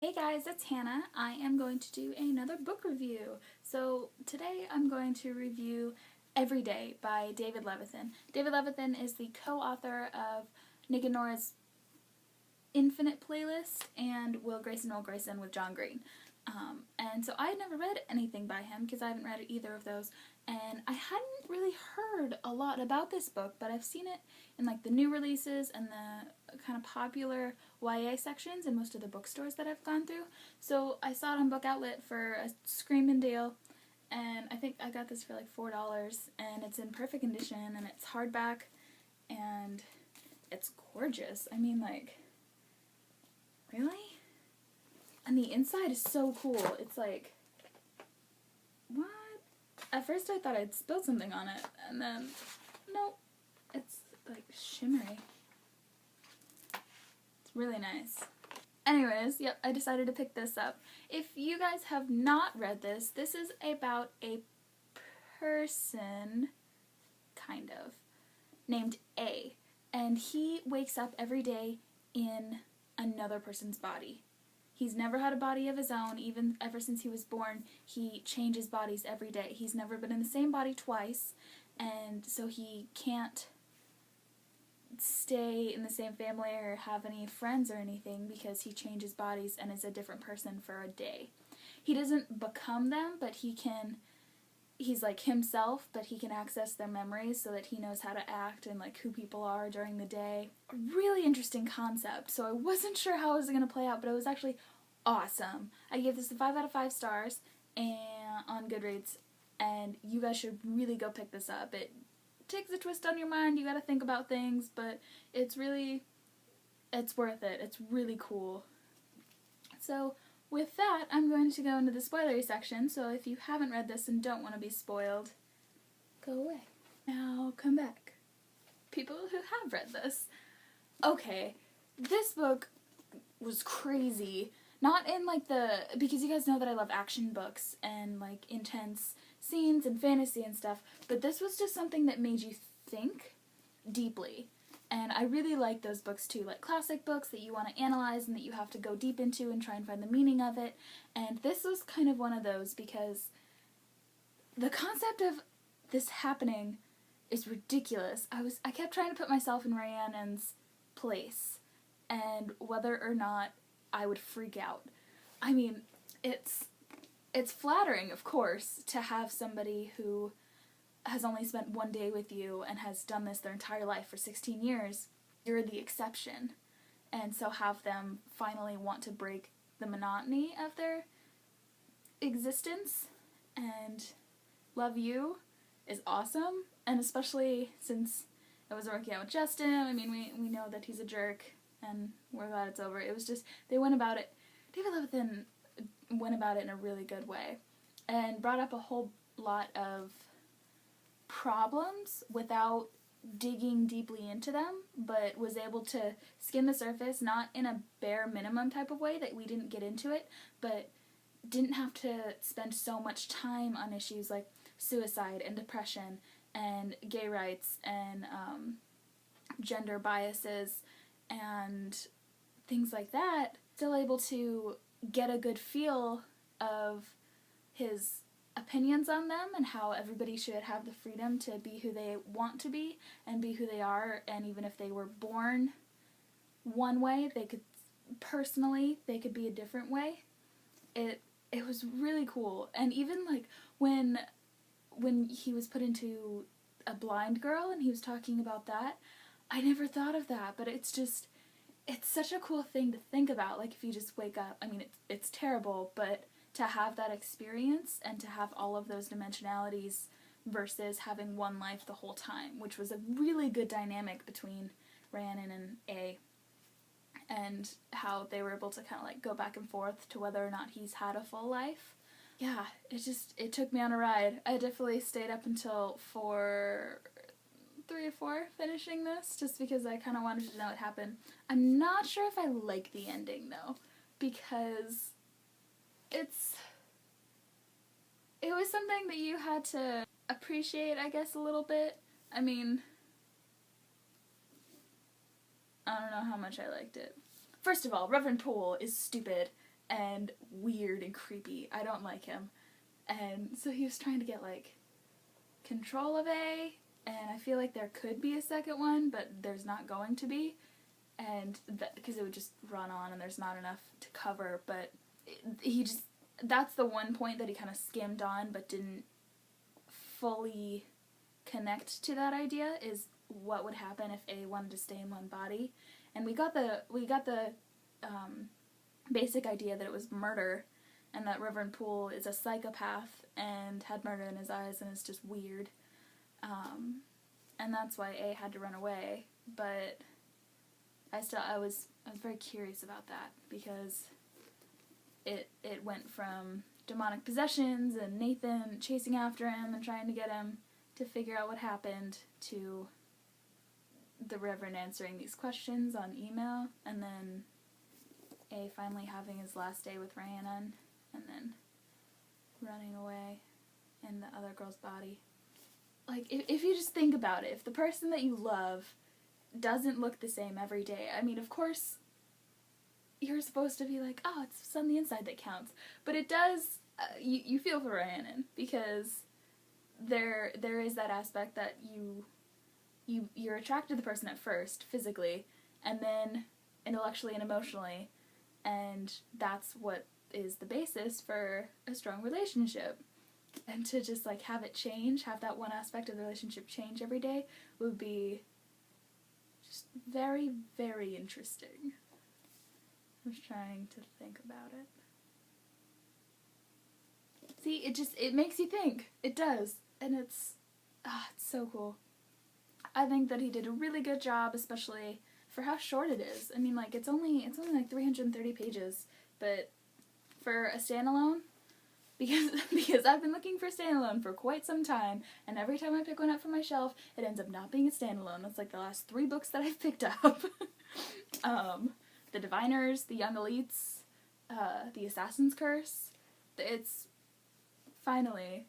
Hey guys, it's Hannah. I am going to do another book review. So today I'm going to review Every Day by David Levithan. David Levithan is the co-author of Nick and Nora's Infinite Playlist and Will Grayson Will Grayson with John Green. And so I had never read anything by him because I haven't read either of those, and I hadn't really heard a lot about this book, but I've seen it in like the new releases and the kind of popular YA sections in most of the bookstores that I've gone through. So I saw it on Book Outlet for a screaming deal, and I think I got this for like $4, and it's in perfect condition, and it's hardback, and it's gorgeous. I mean, like, really? And the inside is so cool. It's like, what? At first I thought I'd spilled something on it, and then, nope. It's like shimmery. It's really nice. Anyways, yep, I decided to pick this up. If you guys have not read this, this is about a person, kind of, named A. And he wakes up every day in another person's body. He's never had a body of his own, even ever since he was born. He changes bodies every day. He's never been in the same body twice, and so he can't stay in the same family or have any friends or anything because he changes bodies and is a different person for a day. He doesn't become them, but he's like himself, but he can access their memories so that he knows how to act and like who people are during the day. A really interesting concept, so I wasn't sure how it was going to play out, but it was actually awesome. I gave this a 5 out of 5 stars on Goodreads, and you guys should really go pick this up. It takes a twist on your mind, you gotta think about things, but it's worth it. It's really cool. So with that, I'm going to go into the spoilery section, so if you haven't read this and don't want to be spoiled, go away. Now come back. People who have read this. Okay, this book was crazy. Not in like because you guys know that I love action books and like intense scenes and fantasy and stuff, but this was just something that made you think deeply. And I really like those books too, like classic books that you want to analyze and that you have to go deep into and try and find the meaning of it. And this was kind of one of those because the concept of this happening is ridiculous. I kept trying to put myself in Rhiannon's place and whether or not I would freak out. I mean, it's flattering, of course, to have somebody who has only spent one day with you and has done this their entire life for 16 years. You're the exception. And so have them finally want to break the monotony of their existence and love you is awesome. And especially since it was working out with Justin, I mean, we know that he's a jerk, and we're glad it's over. It was just, they went about it, David Levithan went about it in a really good way and brought up a whole lot of problems without digging deeply into them, but was able to skim the surface, not in a bare minimum type of way that we didn't get into it, but didn't have to spend so much time on issues like suicide and depression and gay rights and gender biases and things like that. Still able to get a good feel of his opinions on them and how everybody should have the freedom to be who they want to be and be who they are, and even if they were born one way, they could be a different way. It was really cool. And even like when he was put into a blind girl and he was talking about that, I never thought of that, but it's such a cool thing to think about. Like, if you just wake up, I mean, it's terrible, but to have that experience and to have all of those dimensionalities versus having one life the whole time, which was a really good dynamic between Rhiannon and A, and how they were able to kind of like go back and forth to whether or not he's had a full life. Yeah, it took me on a ride. I definitely stayed up until 3 or 4 finishing this, just because I kind of wanted to know what happened. I'm not sure if I like the ending, though, because it was something that you had to appreciate, I guess, a little bit. I mean, I don't know how much I liked it. First of all, Reverend Poole is stupid and weird and creepy. I don't like him. And so he was trying to get, like, control of A, and I feel like there could be a second one, but there's not going to be, and because it would just run on and there's not enough to cover, but that's the one point that he kind of skimmed on but didn't fully connect to that idea, is what would happen if A wanted to stay in one body. And we got the basic idea that it was murder, and that Reverend Poole is a psychopath and had murder in his eyes and is just weird. And that's why A had to run away. But I was very curious about that, because it went from demonic possessions and Nathan chasing after him and trying to get him to figure out what happened, to the Reverend answering these questions on email, and then A finally having his last day with Rhiannon, and then running away in the other girl's body. Like, if you just think about it, if the person that you love doesn't look the same every day, I mean, of course, you're supposed to be like, oh, it's on the inside that counts. But it does, you feel for Rhiannon, because there is that aspect that you're attracted to the person at first, physically, and then intellectually and emotionally, and that's what is the basis for a strong relationship. And to just, like, have it change, have that one aspect of the relationship change every day, would be just very, very interesting. I was trying to think about it. See, it makes you think. It does. And it's so cool. I think that he did a really good job, especially for how short it is. I mean, like, it's only like 330 pages, but for a standalone, because I've been looking for a standalone for quite some time, and every time I pick one up from my shelf, it ends up not being a standalone. That's like the last 3 books that I've picked up. The Diviners, The Young Elites, The Assassin's Curse. It's finally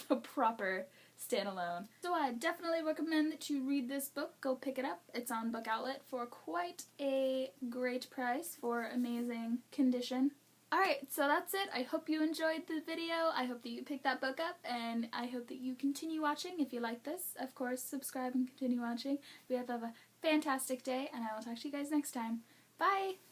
the proper standalone. So I definitely recommend that you read this book. Go pick it up. It's on Book Outlet for quite a great price for amazing condition. Alright, so that's it. I hope you enjoyed the video. I hope that you picked that book up, and I hope that you continue watching if you like this. Of course, subscribe and continue watching. We have a fantastic day, and I will talk to you guys next time. Bye!